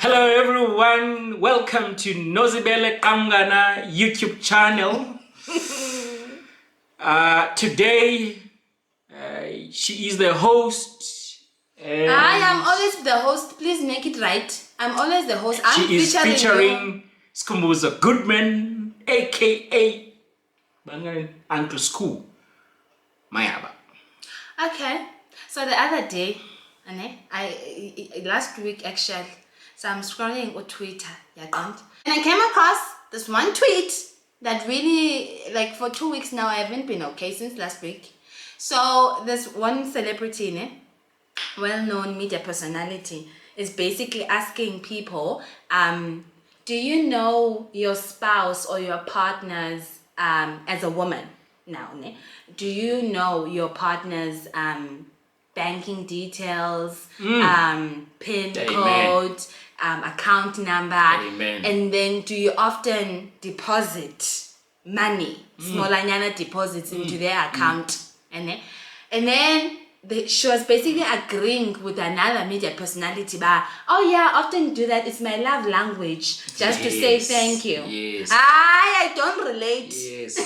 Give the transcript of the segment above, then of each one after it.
Hello everyone, welcome to Nozibele Kangana YouTube channel. Today, she is the host. I am always the host. Please make it right. I'm always the host. She is featuring Skumbuza Goodman, aka Uncle School Mayaba. Okay. So the other day, last week actually, so I'm scrolling on Twitter, and I came across this one tweet that really, like for 2 weeks now, I haven't been okay since last week. So this one celebrity, well-known media personality, is basically asking people, do you know your spouse or your partners as a woman now? Do you know your partner's banking details, PIN code, account number? Amen. And then do you often deposit money, smallanyana deposits into their account? And then she was basically agreeing with another media personality, but oh yeah, I often do that. It's my love language, just to say thank you. Yes. I don't relate. Yes.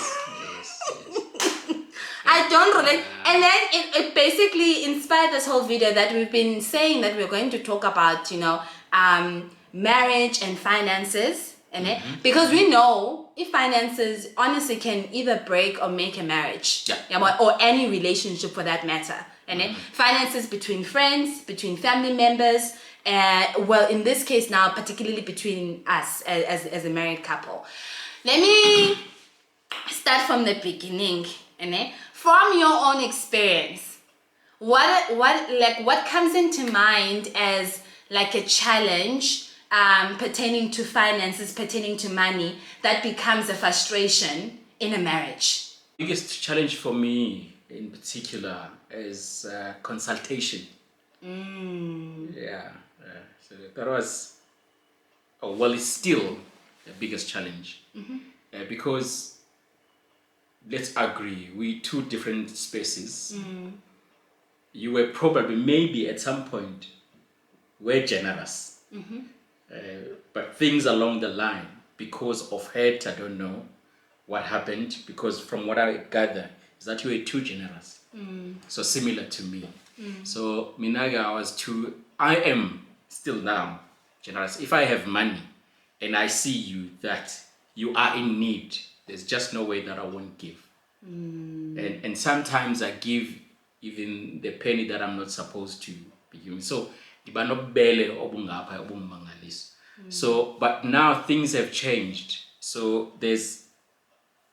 I don't relate. And then it basically inspired this whole video that we've been saying that we're going to talk about, marriage and finances. Because we know if finances honestly can either break or make a marriage, or any relationship for that matter. Finances between friends, between family members, well, in this case now, particularly between us as a married couple. Let me start from the beginning. From your own experience, what comes into mind as like a challenge pertaining to finances, pertaining to money, that becomes a frustration in a marriage? Biggest challenge for me in particular is consultation. So that was, it's still the biggest challenge. Because let's agree, we two different spaces. You were probably, maybe at some point, were generous. But things along the line, because of hurt, I don't know what happened, because from what I gather, is that you were too generous. So similar to me. So Minaga, I am still now generous. If I have money and I see you that you are in need, there's just no way that I won't give. And sometimes I give even the penny that I'm not supposed to be giving. So, but now things have changed. So there's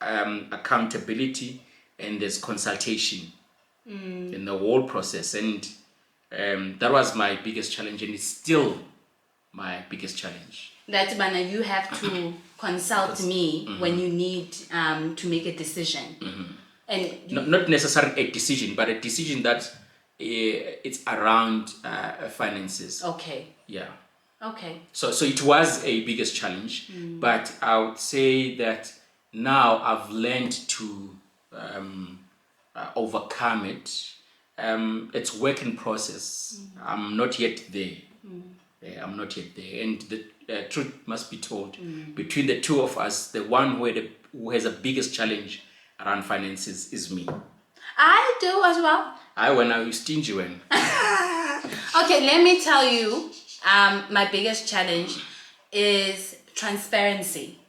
accountability and there's consultation in the whole process. And that was my biggest challenge, and it's still my biggest challenge. That you have to consult me when you need to make a decision. And not necessarily a decision, but a decision that it's around finances. Okay. Yeah. Okay. So it was a biggest challenge, but I would say that now I've learned to overcome it. It's work in process. I'm not yet there. I'm not yet there, and the truth must be told. Between the two of us, the one who has the biggest challenge around finances is me. I do as well. When are you stingy when? Okay, let me tell you, my biggest challenge is transparency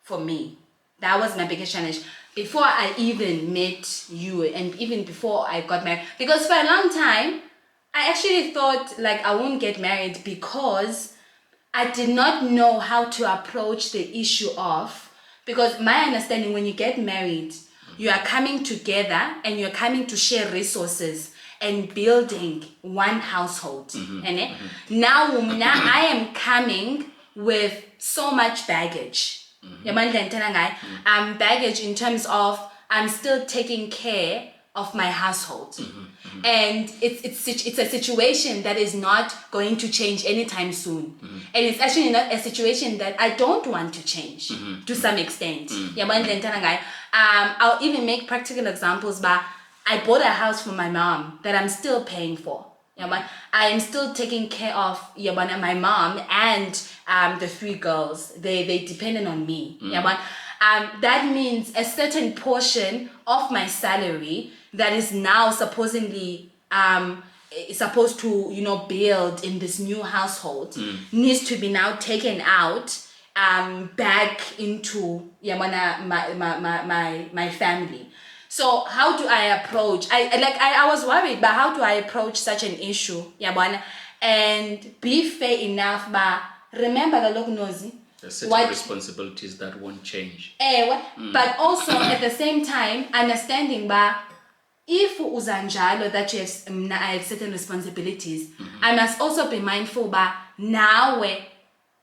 for me. That was my biggest challenge before I even met you, and even before I got married. Because for a long time, I actually thought like I won't get married because I did not know how to approach the issue of, because my understanding, when you get married, you are coming together and you're coming to share resources and building one household. Now I am coming with so much baggage. Baggage in terms of I'm still taking care of my household. And it's a situation that is not going to change anytime soon. And it's actually not a situation that I don't want to change to some extent. I'll even make practical examples, but I bought a house for my mom that I'm still paying for. Yabona, I am still taking care of yabona, my mom and the 3 girls. They dependent on me. Yabona. That means a certain portion of my salary that is now supposedly supposed to build in this new household needs to be now taken out back into yabona, my family. So how do I approach? I was worried, but how do I approach such an issue, yabona, and be fair enough? But remember the nozi. There's certain responsibilities that won't change. But also at the same time, understanding ba if uzanjalo that I have certain responsibilities, I must also be mindful ba now where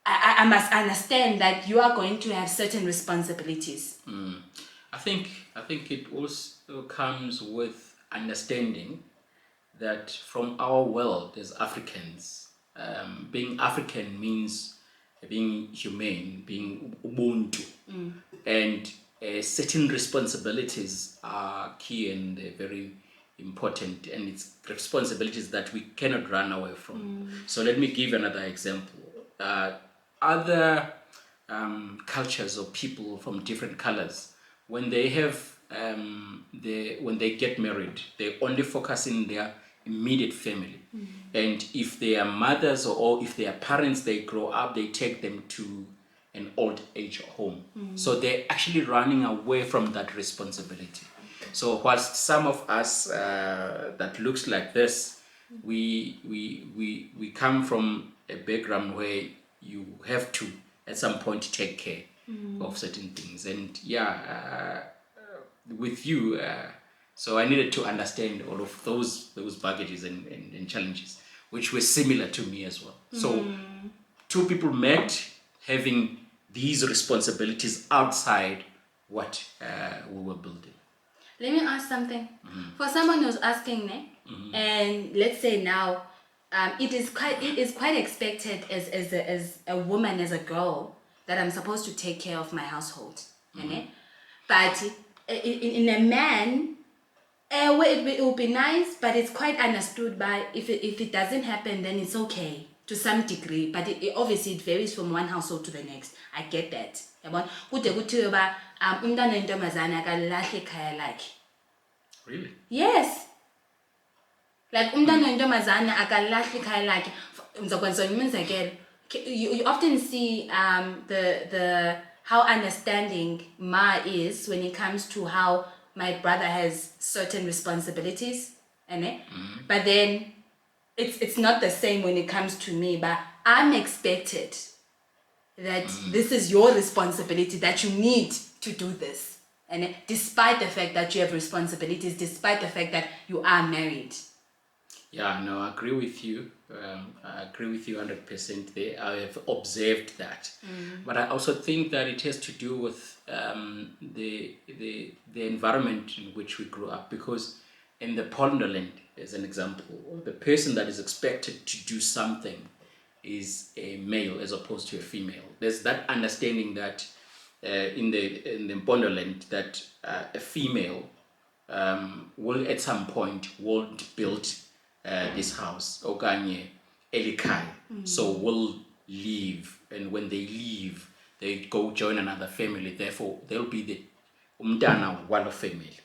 I must understand that you are going to have certain responsibilities. I think it also comes with understanding that from our world as Africans, being African means being humane, being ubuntu, and certain responsibilities are key and very important, and it's responsibilities that we cannot run away from. So let me give another example. Other cultures or people from different colors, when they have when they get married, they only focus in their immediate family. And if they are mothers or if they are parents, they grow up, they take them to an old age home. So they're actually running away from that responsibility. So whilst some of us that looks like this, we come from a background where you have to at some point take care of certain things. And with you, so I needed to understand all of those baggages and challenges, which were similar to me as well. So two people met having these responsibilities outside what we were building. Let me ask something. For someone who's asking, and let's say now, it is quite expected as a woman, as a girl, that I'm supposed to take care of my household. But in a man, it will be nice, but it's quite understood by if it doesn't happen, then it's okay to some degree. But obviously it varies from one household to the next. I get that. Really? Yes. Like umntwana oyintombazana akalahli ikhaya lakhe. Ngizokwenza umzekelo. You often see the how understanding Ma is when it comes to how my brother has certain responsibilities, but then it's not the same when it comes to me. But I'm expected that this is your responsibility, that you need to do this, and despite the fact that you have responsibilities, despite the fact that you are married. Yeah, no, I agree with you. I agree with you 100% there. I have observed that. But I also think that it has to do with the environment in which we grew up. Because in the Ponderland, as an example, the person that is expected to do something is a male as opposed to a female. There's that understanding that in the Ponderland that a female will at some point won't build this house okanye elikhaya, so will leave, and when they leave they go join another family, therefore they'll be the umntana walo family.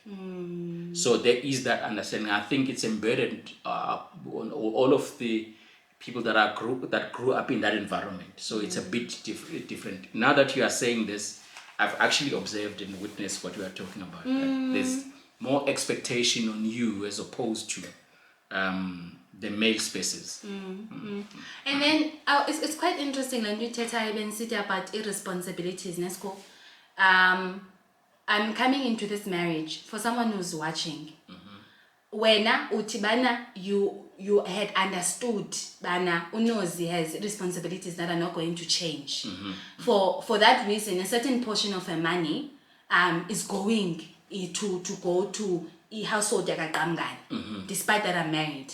So there is that understanding. I think it's embedded on all of the people that grew up in that environment, so it's a bit different. Now that you are saying this, I've actually observed and witnessed what you are talking about. That there's more expectation on you as opposed to the male spaces. And then it's quite interesting when you tell about irresponsibilities. I'm coming into this marriage for someone who's watching. Wena utibana you had understood bana unozi has responsibilities that are not going to change. For that reason, a certain portion of her money is going to go to household despite that I'm married.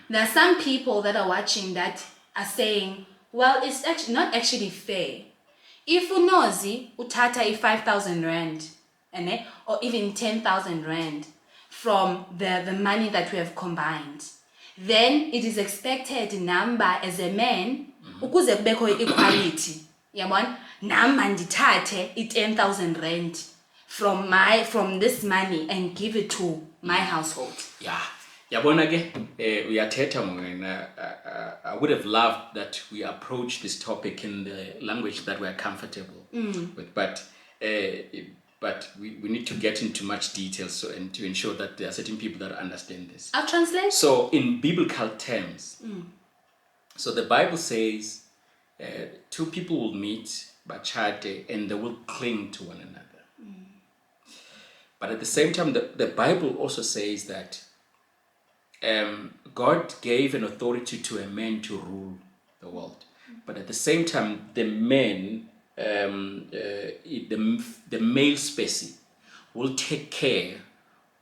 There are some people that are watching that are saying, well, it's actually not actually fair. If unozi utata 5,000 rand, or even 10,000 rand from the money that we have combined, then it is expected number as a man ukuze kubekho equality yabona nami mandithathe i-10,000 rand from this money and give it to my household. Yeah. Yabona ke uyathetha wena. I would have loved that we approach this topic in the language that we are comfortable with, but we need to get into much detail and to ensure that there are certain people that understand this. I'll translate. So in biblical terms, so the Bible says two people will meet bachate and they will cling to one another. But at the same time, the Bible also says that God gave an authority to a man to rule the world. But at the same time, the man, the male species, will take care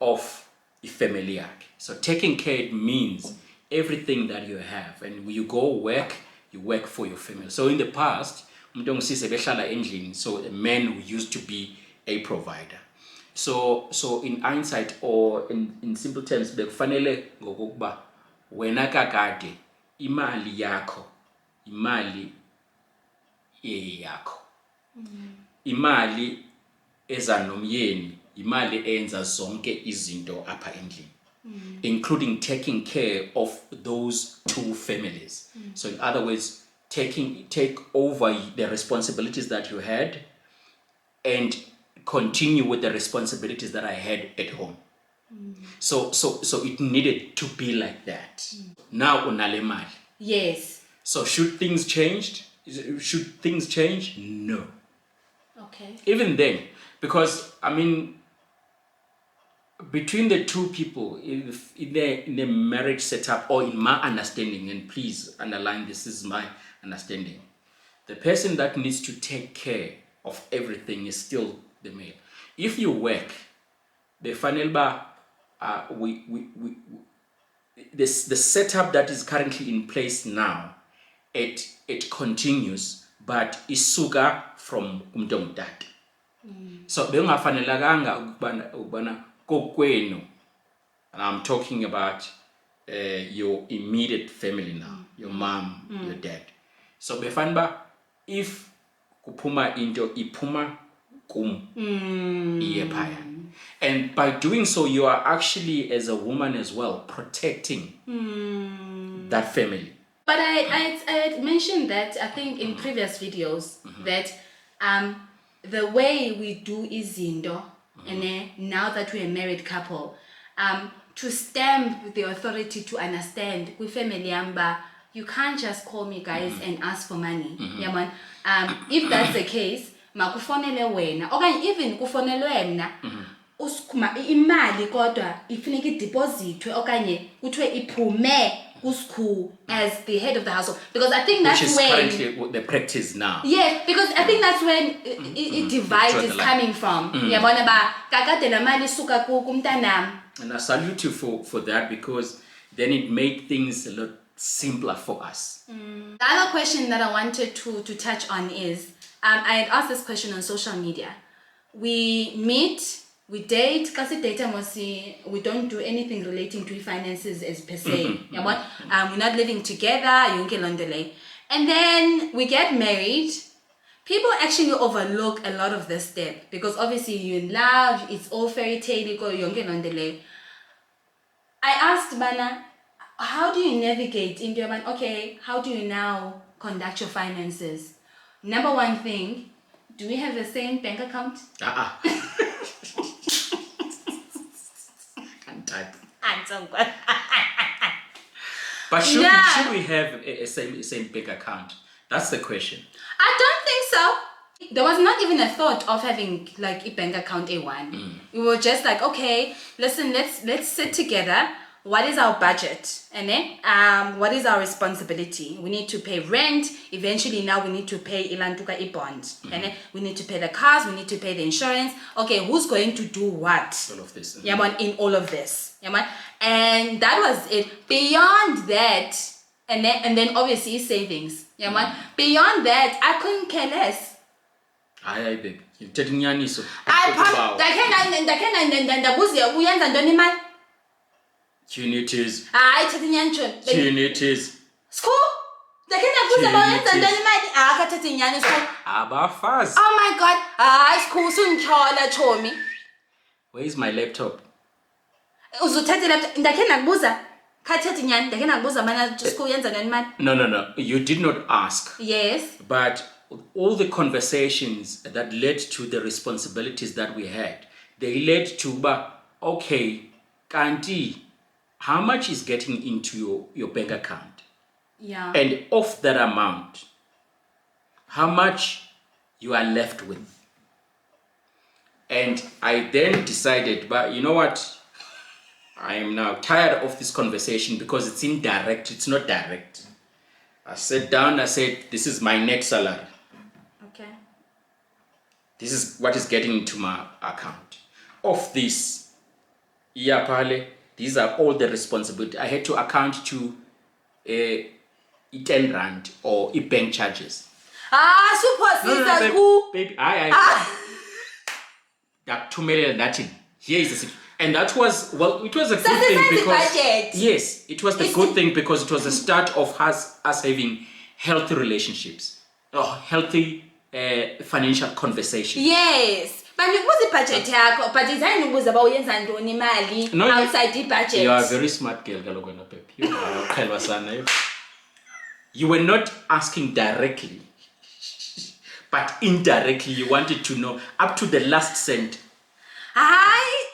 of the family. So taking care means everything that you have. And when you go work, you work for your family. So in the past, so a man used to be a provider. So in hindsight, or in simple terms, bekufanele ngokuba wena kakade imali yakho imali yakho imali eza nomyeni imali enza zonke izinto apha endlini, including taking care of those two families. So in other words, take over the responsibilities that you had and continue with the responsibilities that I had at home. So it needed to be like that. Now unale mali. Yes. So should things change? No. Okay. Even then, because I mean, between the two people in the marriage setup, or in my understanding, and please underline this is my understanding, the person that needs to take care of everything is still the male. If you work, the final bar, the setup that is currently in place now, it continues, but isuka from umdongdad. So bengafanelakanga ukubana kokwenu, and I'm talking about your immediate family now, your mom, your dad. So befanba, if kupuma into ipuma kum iye. And by doing so, you are actually, as a woman as well, protecting that family. But I had mentioned that, I think in previous videos, that the way we do izindo, and then now that we're a married couple, to stamp the authority to understand, with family yamba, you can't just call me guys and ask for money. Yeah, man. If that's the case, makufonele wena, okanye even kufonelwe mna, uskuma imali kodwa ifuneka idepositwe okanye kuthiwe iphume kuskhu as the head of the household, because I think that's which is when currently the practice now. Yes, because I think that's when it divide is coming from. Yabona ba kakade la mali suka kumntanami. And I salute you for that, because then it made things a lot simpler for us. The other question that I wanted to touch on is, I had asked this question on social media. We meet, we date, kasi date we don't do anything relating to finances as per se. We're not living together, and then we get married. People actually overlook a lot of this step, because obviously you're in love, it's all fairy tale. I asked Bana, how do you navigate into your mind? Okay, how do you now conduct your finances? Number one thing, do we have the same bank account? Can't type. I'm so good. But should we have a same bank account? That's the question. I don't think so. There was not even a thought of having like a bank account A1. We were just like, okay, listen, let's sit together. What is our budget? And then what is our responsibility? We need to pay rent. Eventually now we need to pay ilantuka bond. And then we need to pay the cars, we need to pay the insurance. Okay, who's going to do what? All of this. In all of this. And that was it. Beyond that, and then obviously savings. Beyond that, I couldn't care less. Aye, babe. You're taking I Unities. Hayi thatha inyani John. Unities. School? Ndakhe ndakubuza uba uyenza ntoni imali? Akathatha inyani school. Abafazi. Oh my god. Hayi school sundityhola chomi. Where is my laptop? Uzuthatha laptop. Ndakhe ndakubuza. Khathatha inyani. Ndakhe ndakubuza mana school uyenza ntoni imali? No. You did not ask. Yes. But all the conversations that led to the responsibilities that we had, they led to, okay, Kanti, how much is getting into your bank account? Yeah. And of that amount, how much you are left with? And I then decided, but you know what? I am now tired of this conversation because it's indirect, it's not direct. I sat down, I said, this is my net salary. Okay. This is what is getting into my account. Of this, Pale, these are all the responsibility. I had to account to 10 rand or bank charges. Super school. Baby, that 2 million nothing. Here is the situation. And that was, it was a good thing because budget. Yes, it was the good thing because it was the start of us having healthy relationships or healthy financial conversation. Yes. But what's the budget yakho? But design ubuza ba uyenza ntoni imali outside the budget. You are a very smart girl, Galogana Pep. You are Kalwasana. You were not asking directly, but indirectly you wanted to know up to the last cent. I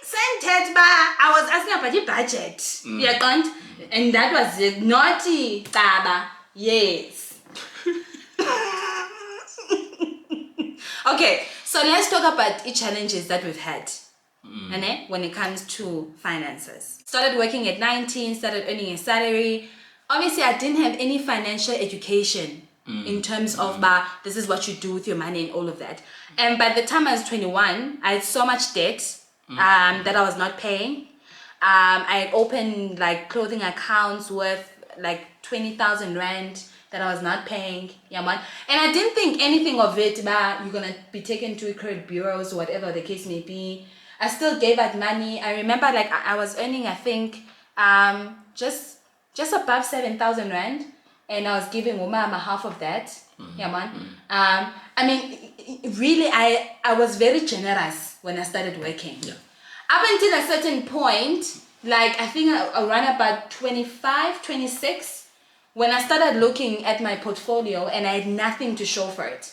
was asking about the budget. Yeah, and that was it. Naughty Baba. Yes. Okay, so let's talk about the challenges that we've had when it comes to finances. Started working at 19, started earning a salary. Obviously, I didn't have any financial education in terms of this is what you do with your money and all of that. And by the time I was 21, I had so much debt that I was not paying. I had opened like clothing accounts worth like 20,000 rand that I was not paying. Yeah, man. And I didn't think anything of it, but you're gonna be taken to credit bureaus or whatever the case may be. I still gave out money. I remember like I was earning, I think, just above 7,000 rand, and I was giving Umama half of that. Yeah, man. I mean, really, I was very generous when I started working. Yeah. Up until a certain point, like I think around about 25, 26, when I started looking at my portfolio and I had nothing to show for it.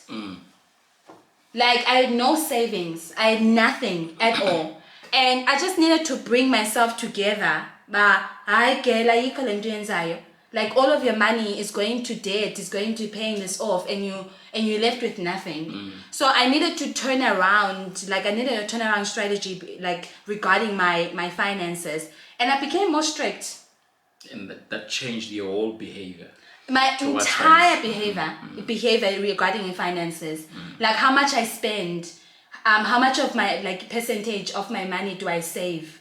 Like I had no savings, I had nothing at all. And I just needed to bring myself together. Like all of your money is going to debt, is going to paying this off, and you're left with nothing. So I needed to turn around, like I needed a turnaround strategy, like regarding my finances, and I became more strict. And that changed your whole behavior. My entire behavior regarding finances, like how much I spend, how much of my like percentage of my money do I save?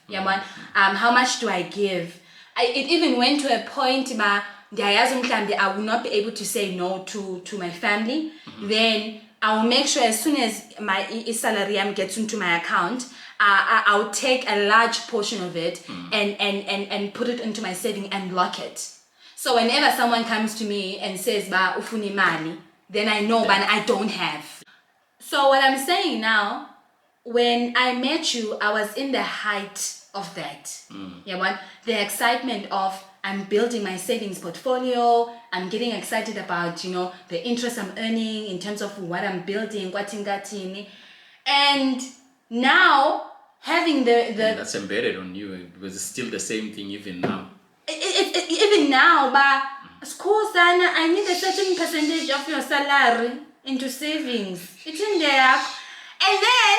How much do I give? It even went to a point where I will not be able to say no to my family. Then I will make sure as soon as my salary gets into my account, I'll take a large portion of it and put it into my saving and lock it. So whenever someone comes to me and says, "Ba ufuni mali," then I know, but I don't have. So what I'm saying now, when I met you, I was in the height of that. The excitement of I'm building my savings portfolio. I'm getting excited about the interest I'm earning in terms of what I'm building, and now having and that's embedded on you because it's still the same thing even now. Even now, but school sana, I need a certain percentage of your salary into savings. It's in there, and then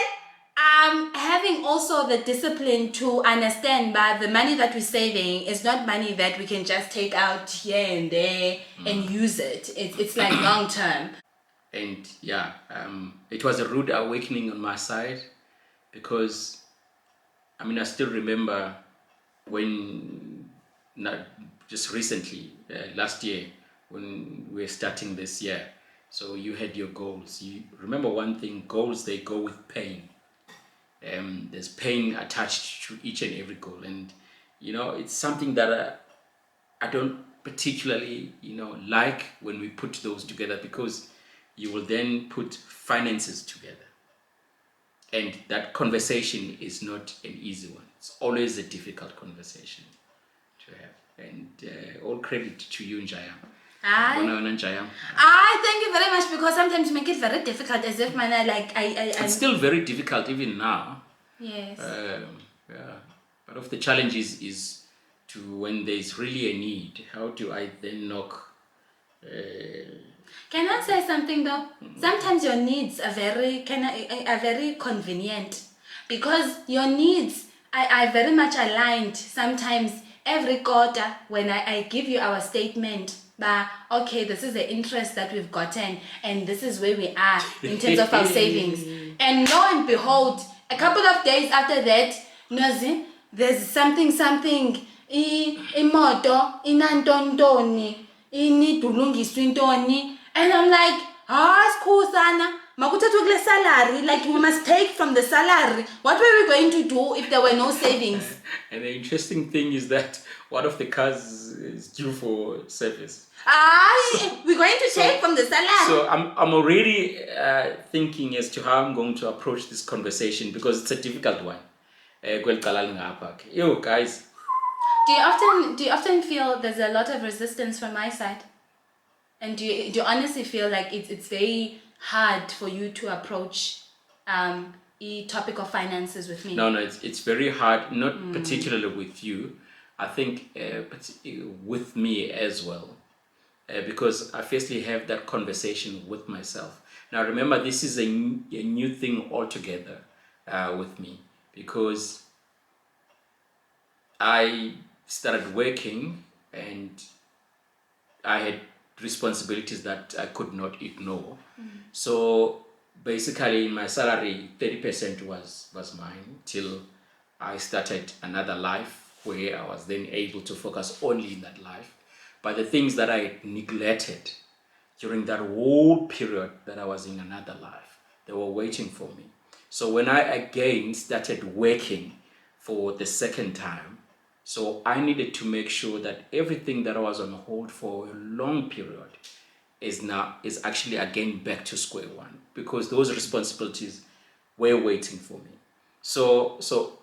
having also the discipline to understand that the money that we're saving is not money that we can just take out here and there and use it. It's like long term. And it was a rude awakening on my side because I still remember when just recently last year when we were starting this year. So you had your goals. You remember one thing: goals, they go with pain. There's pain attached to each and every goal, and it's something that I don't particularly, like when we put those together, because you will then put finances together. And that conversation is not an easy one. It's always a difficult conversation to have. And all credit to you, Njayam. Thank you very much, because sometimes you make it very difficult, as if it's still very difficult even now. Yes. Yeah. Part of the challenge is to, when there's really a need, how do I then knock? Can I say something though? Sometimes your needs are very convenient, because your needs are very much aligned. Sometimes every quarter, when I give you our statement, but okay, this is the interest that we've gotten, and this is where we are in terms of our savings. And lo and behold, a couple of days after that, Nozi, there's something, imoto, inantontoni, inidulungiswa intoni, and I'm like, skhusana, makuthathwe kule salary, like we must take from the salary. What were we going to do if there were no savings? And the interesting thing is that one of the cars is due for service. We're going to take from the salary. So I'm already thinking as to how I'm going to approach this conversation, because it's a difficult one. Yo, guys. Do you often feel there's a lot of resistance from my side? And do you honestly feel like it's very hard for you to approach the topic of finances with me? No, it's very hard, not particularly with you. I think with me as well. Because I firstly have that conversation with myself. Now remember, this is a new thing altogether with me, because I started working and I had responsibilities that I could not ignore. So basically in my salary, 30% was mine, till I started another life where I was then able to focus only in that life. But the things that I neglected during that whole period that I was in another life, they were waiting for me. So when I again started working for the second time, so I needed to make sure that everything that I was on hold for a long period is actually again back to square one, because those responsibilities were waiting for me. So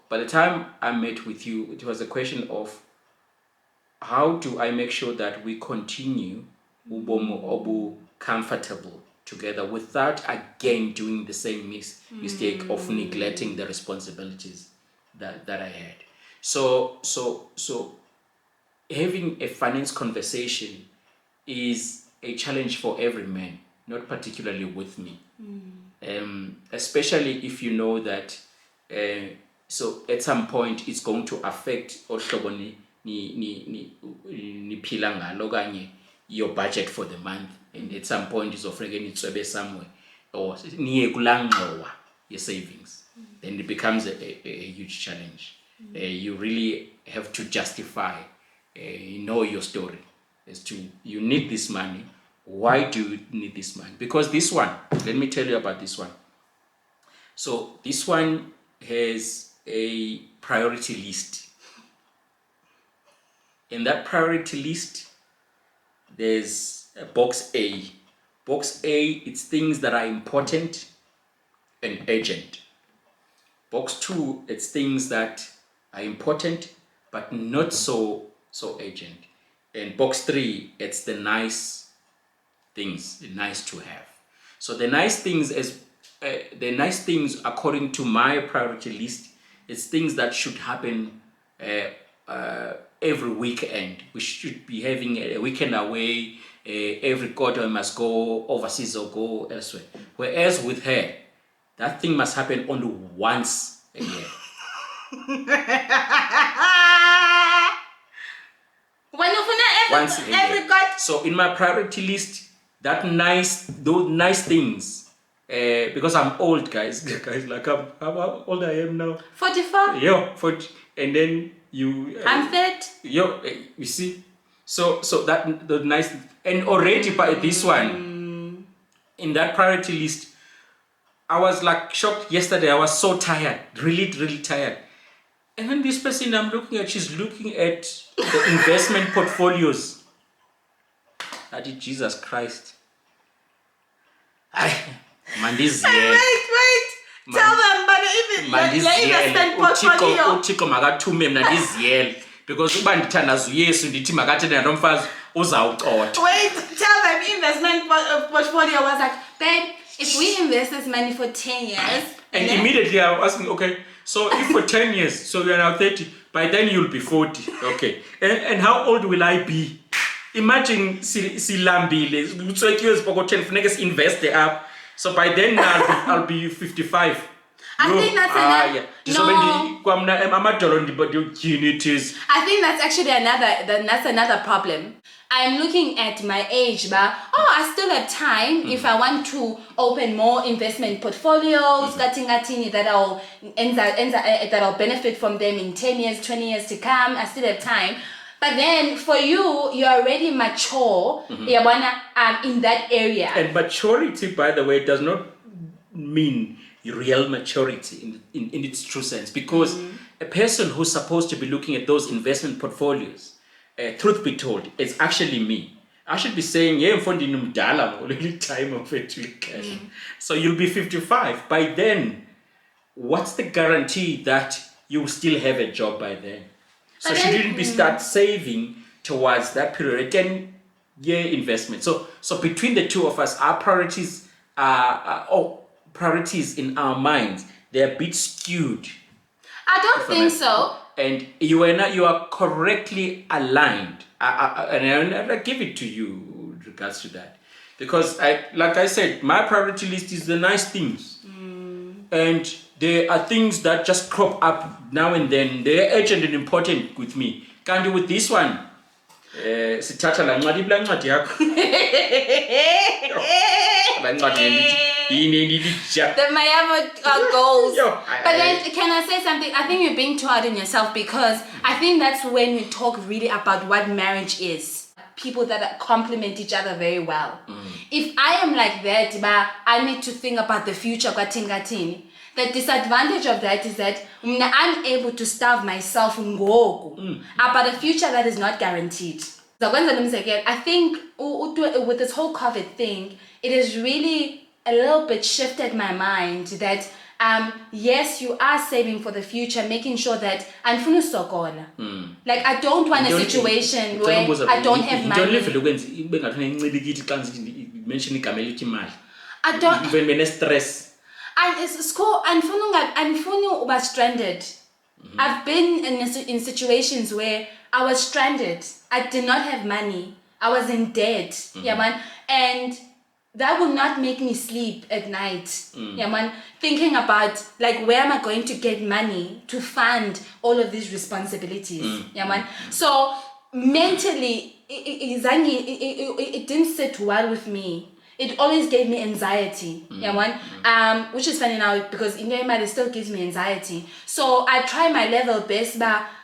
by the time I met with you, it was a question of, how do I make sure that we continue ubomu obu comfortable together without again doing the same mistake of neglecting the responsibilities that I had. So having a finance conversation is a challenge for every man, not particularly with me. Especially if you know that so at some point it's going to affect your budget for the month, and at some point it's offering it somewhere, or your savings. Then it becomes a huge challenge. You really have to justify your story as to, you need this money. Why do you need this money? Because this one, let me tell you about this one. So this one has a priority list. In that priority list, there's a box A. Box A, it's things that are important and urgent. Box 2, it's things that are important but not so urgent. And box 3, it's the nice things, the nice to have. So the nice things according to my priority list, it's things that should happen every weekend. We should be having a weekend away. Every quarter we must go overseas or go elsewhere. Whereas with her, that thing must happen only once a year. Once a year. So in my priority list, those nice things, because I'm old, guys, like how old I am now? 44. Yeah, 40, and then you. I'm 30. You see, so that the nice, and already by this one, in that priority list, I was like shocked yesterday. I was so tired, really tired. And then this person I'm looking at, she's looking at the investment portfolios. I did Jesus Christ. Mandiziyele. Wait. Tell them, but even your investment portfolio. Uthixo makathume mna ndiziyele because uba ndithandaza uYesu ndithi makathene lo mfazi uzawucotha. Wait, tell them investment portfolio was like, babe, if we invest this money for 10 years. And immediately I was asking, okay, so if for 10 years, so you're now 30, by then you'll be 40. Okay. And how old will I be? Imagine silambile, utswekiwe zipokotheni funeka si-invest up. So by then I'll be 55. I think that's another. I think that's actually another problem. I'm looking at my age, but I still have time if I want to open more investment portfolios, that'll benefit from them in 10 years, 20 years to come. I still have time. But then for you, you're already mature in that area. And maturity, by the way, does not mean real maturity in its true sense. Because a person who's supposed to be looking at those investment portfolios, truth be told, it's actually me. I should be saying, yeah, time of it. So you'll be 55. By then, what's the guarantee that you'll still have a job by then? So she didn't start saving towards that period. 10-year investment. So between the two of us, our priorities priorities in our minds, they're a bit skewed. I don't think so. And you are correctly aligned. And I give it to you with regards to that. Because like I said, my priority list is the nice things. And there are things that just crop up now and then. They're urgent and important with me. Can't do with this one. Sithatha la ncwadi ibla ncwadi yakho. La ncwadi the Mayama goals. But then, can I say something? I think you're being too hard on yourself because I think that's when we talk really about what marriage is. People that complement each other very well. If I am like that, but I need to think about the future. The disadvantage of that is that I'm able to starve myself about a future that is not guaranteed. I think with this whole COVID thing, it has really a little bit shifted my mind that yes, you are saving for the future, making sure that like I don't want a situation where I don't have money. I don't even stress. And it's cool. And was stranded. I've been in situations where I was stranded. I did not have money. I was in debt. And that will not make me sleep at night. Thinking about like where am I going to get money to fund all of these responsibilities. So mentally it didn't sit well with me. It always gave me anxiety, which is funny now because it still gives me anxiety. So I try my level best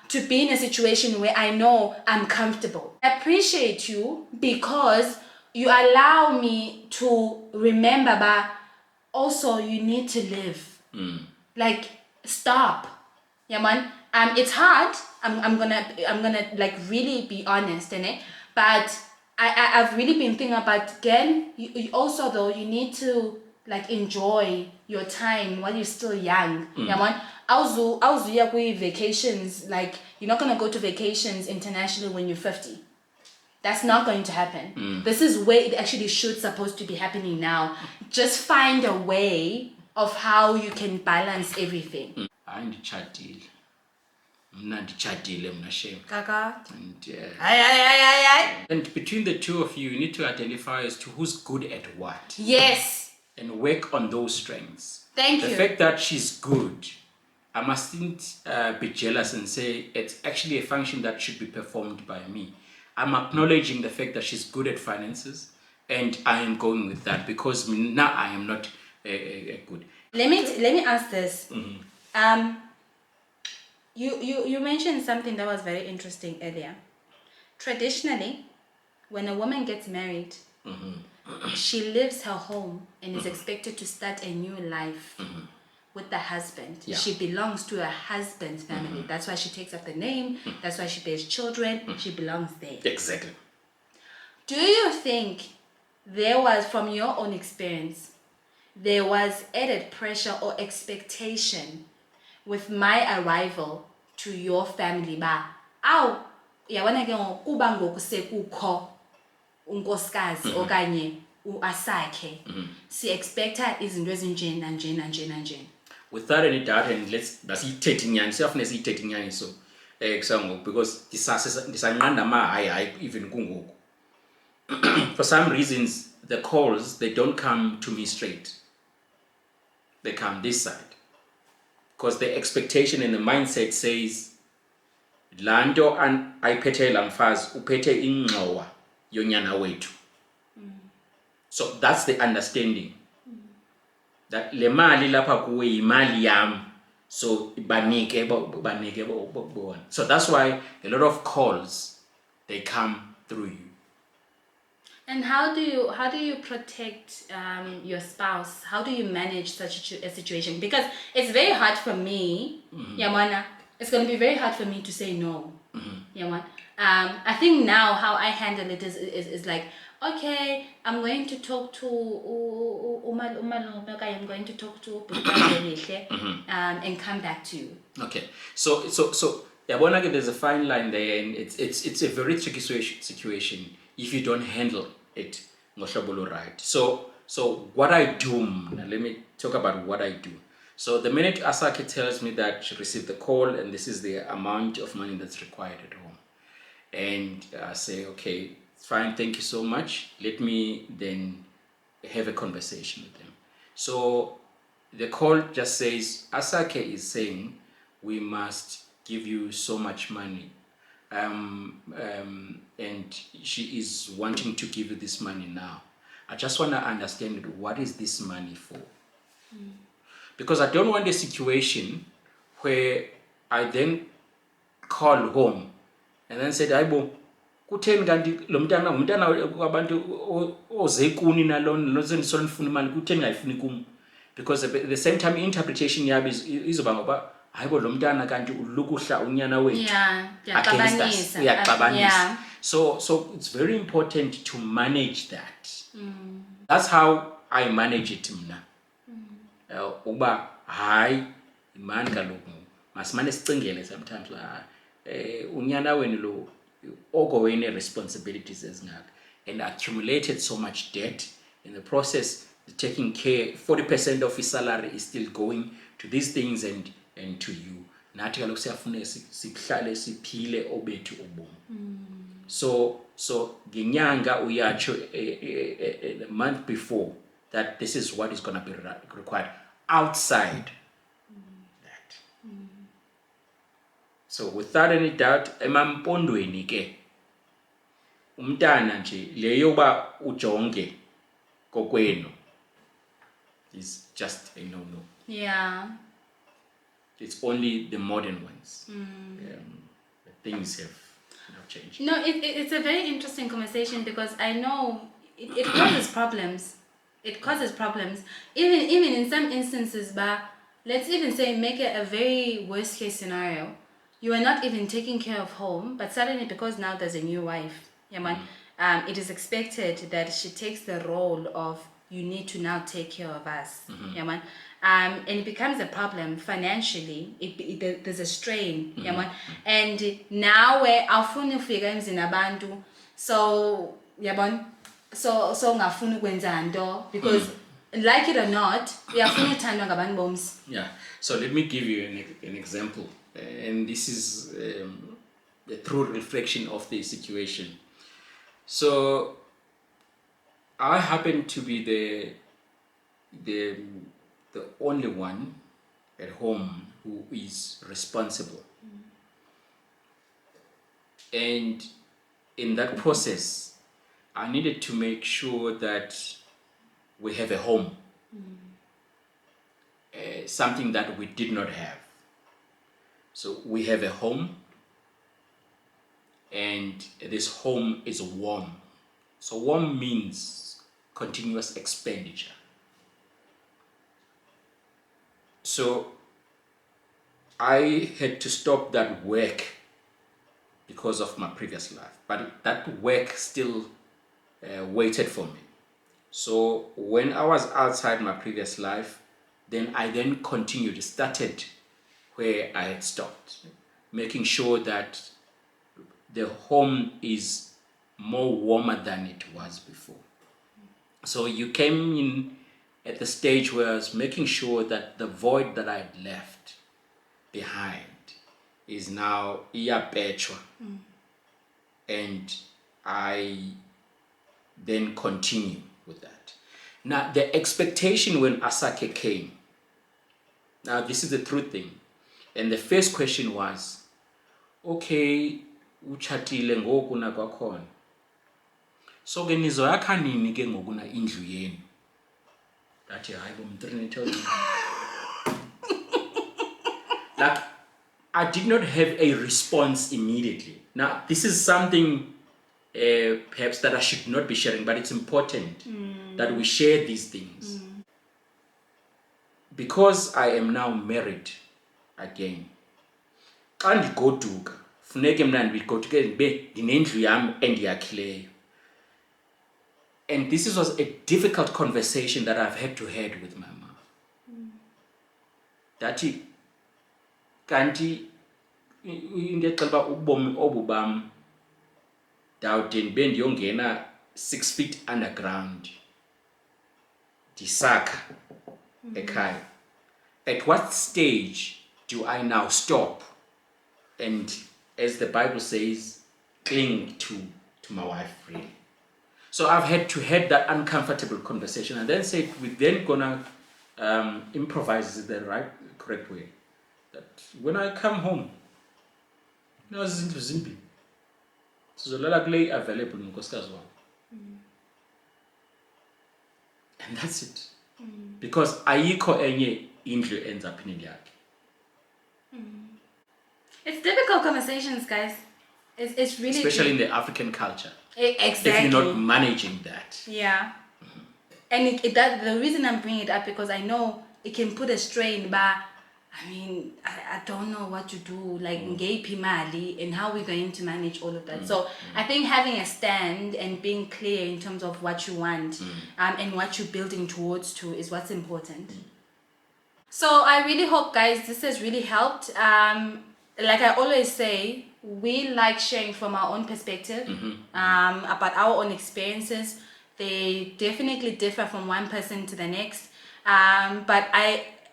to be in a situation where I know I'm comfortable. I appreciate you because you allow me to remember, but also you need to live. Like stop, it's hard. I'm gonna like really be honest, but I've really been thinking about again. You also though you need to like enjoy your time while you're still young. Vacations, like you're not gonna go to vacations internationally when you're 50. That's not going to happen. This is where it actually should supposed to be happening now. Just find a way of how you can balance everything. And between the two of you, you need to identify as to who's good at what. Yes. And work on those strengths. Thank you. The fact that she's good, I mustn't be jealous and say it's actually a function that should be performed by me. I'm acknowledging the fact that she's good at finances, and I am going with that because now I am not good. Let me ask this. You mentioned something that was very interesting earlier. Traditionally, when a woman gets married, she leaves her home and is expected to start a new life. with the husband. Yeah. She belongs to her husband's family. That's why she takes up the name. That's why she bears children. She belongs there. Exactly. Do you think there was, from your own experience, there was added pressure or expectation with my arrival to your family ba aw yabona ke ngokuba ngoku sekukho unkosikazi okanye uasakhe si expecta izinto ezinje nanje nanje nanje? Without any doubt, and that's ithethe inyani siyafuna siyithethe inyani so kusangoku because ndisanqanda hayi even kungoku. For some reasons the calls, they don't come to me straight, they come this side because the expectation and the mindset says laa nto ayiphethe laa mfazi uphethe ingxowa yonyana wethu. So that's the understanding that le mali lapha kuwe yimali yam, so banike bona. So that's why a lot of calls, they come through you. And how do you protect your spouse? How do you manage such a situation? Because it's very hard for me, Yamana. It's going to be very hard for me to say no, Yaman. I think now how I handle it is like, okay, I'm going to talk to I'm going to talk to and come back to you. Okay, so yabona ke there's a fine line there, and it's a very tricky situation if you don't handle it ngohlobo right. So what I do, let me talk about what I do. So the minute Asake tells me that she received the call and this is the amount of money that's required at home, and I say, okay, fine, thank you so much, let me then have a conversation with them. So the call just says, Asake is saying we must give you so much money, and she is wanting to give you this money now. I just want to understand, what is this money for? Because I don't want a situation where I then call home and then said, Aibo, kutheni kanti lo mntana abantu oze kuni nalona lozendisolo nifuna imali kutheni ngayifuni kum? Because at the same time interpretation yabo izoba ngoba hayibo lo mntana kanti ulukuhla unyana wethu against us. Yeah. So it's very important to manage that. That's how I manage it mna. Uba hayi imani kaloku masimane sicingele sometimes unyana wenu lo ogowene responsibilities ezingaka and accumulated so much debt in the process, taking care, 40% of his salary is still going to these things and to you. Nathi kaloku siyafuna sihlale siphile obethu ubomi. So ngenyanga uyatsho a month before that this is what is going to be required outside that. So without any doubt, emampondweni ke umntana nje leyo ba ujonge kokwenu is just a no. Yeah. It's only the modern ones. Things have changed. No, it's a very interesting conversation because I know it causes problems. It causes problems. Even in some instances, but let's even say make it a very worst case scenario. You are not even taking care of home, but suddenly because now there's a new wife, it is expected that she takes the role of, you need to now take care of us. And it becomes a problem financially. There's a strain. And now where awufuni ufika emzini abantu, so so ngafuni ukwenza nto because like it or not uyafuna uthandwa ngabantu bomzi. Yeah, so let me give you an example, and this is a true reflection of the situation. So I happen to be the only one at home who is responsible, and in that process I needed to make sure that we have a home, something that we did not have. So we have a home, and this home is warm. So warm means continuous expenditure. So I had to stop that work because of my previous life, but that work still waited for me. So when I was outside my previous life, then I continued, started where I had stopped, making sure that the home is more warmer than it was before. So you came in at the stage where I was making sure that the void that I had left behind is now iyapetshwa, and I then continue with that. Now the expectation when Asake came, now this is the truth thing, and the first question was, okay, uchatile ngoku na kwakhona, so ke nizoyakha nini ke ngoku na indlu yenu? Ndathi hayi bo mtrinitho. Like, I did not have a response immediately. Now this is something perhaps that I should not be sharing, but it's important that we share these things. Because I am now married again, xa ndigoduka funeke mna ndigoduke ndibe ndinendlu yam endiyakhileyo. And this was a difficult conversation that I've had to have with my mom. Dathi kanti into exela uba ubomi obu bam ndawude ndibe ndiyongena 6 feet underground ndisakha ekhaya. At what stage do I now stop and, as the Bible says, cling to my wife really? So I've had to have that uncomfortable conversation and then said, we're then gonna improvise, is the correct way, that when I come home, zinto zimbini sizolala kule available nkosikazi wam. And that's it. Because ayikho enye indlu ends up in yakhe. It's difficult conversations, guys. It's really, especially in the African culture. Exactly. If you're not managing that. Yeah. And that the reason I'm bringing it up, because I know it can put a strain, but I mean, I don't know what to do, like ngayiphi imali and how we're going to manage all of that. So I think having a stand and being clear in terms of what you want and what you're building towards to is what's important. So I really hope, guys, this has really helped. Like I always say, we like sharing from our own perspective about our own experiences. They definitely differ from one person to the next. But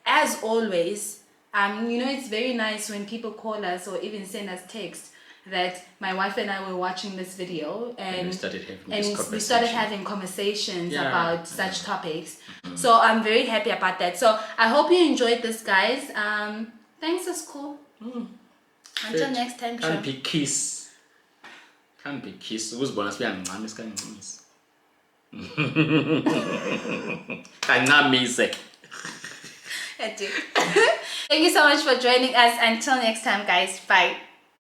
as always, it's very nice when people call us or even send us text that my wife and I were watching this video and we started having conversations about such topics. So I'm very happy about that. So I hope you enjoyed this, guys. Thanks for school. Until next time. Can't be kiss. Uzibona siyangincama isikancinisa. Kancamise. Thank you so much for joining us. Until next time, guys. Bye.